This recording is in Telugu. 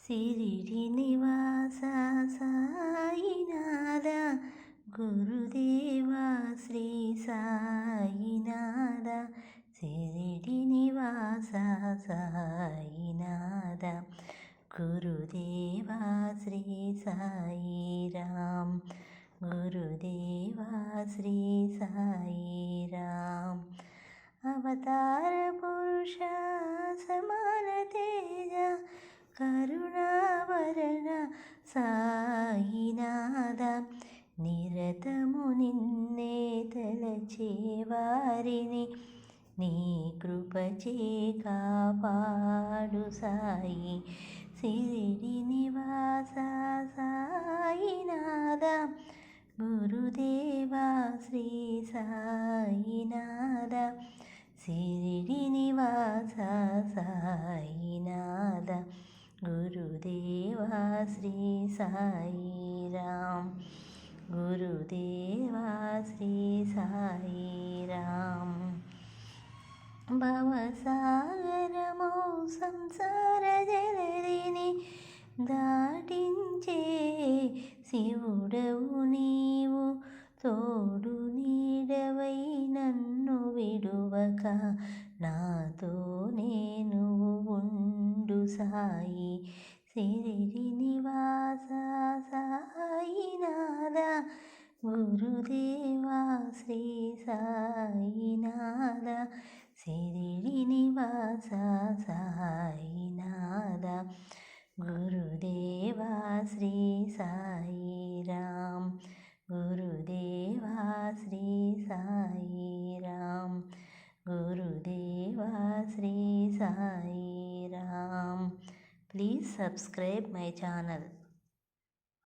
సిరిడి నివాస సాయినాథ గురుదేవా శ్రీ సాయినాథ సిరిడి నివాస సాయినాథ గురుదేవా శ్రీ సాయిరామ్ గురుదేవా శ్రీ సాయిరామ్ అవతార పురుష సమాన తేజ కరుణావరణ సాయినాథ నిరతము నిన్నే తలచేవారిని నీ కృపచే కాపాడు సాయి సిరిడి నివాస సాయినాథ గురుదేవా శ్రీ సాయినాథ సిరిడి నివాస సాయినాథ గురుదేవా శ్రీ సాయిరామ్ గురుదేవా శ్రీ సాయిరామ్ భవసాగరమో సంసార జలధిని దాటించే శివుడవు నీవు తోడు నీడవై నన్ను విడువక నాతోనే నువ్వు ఉండు సాయి సిరిడి నివాస సాయినాథ గురుదేవా శ్రీ సాయినాథ సిరిడి నివాస సాయినాథ గురుదేవా శ్రీ సాయిరామ్ గురుదేవా శ్రీ సాయిరామ్ గురుదేవా Sri Sairam. Please subscribe my channel.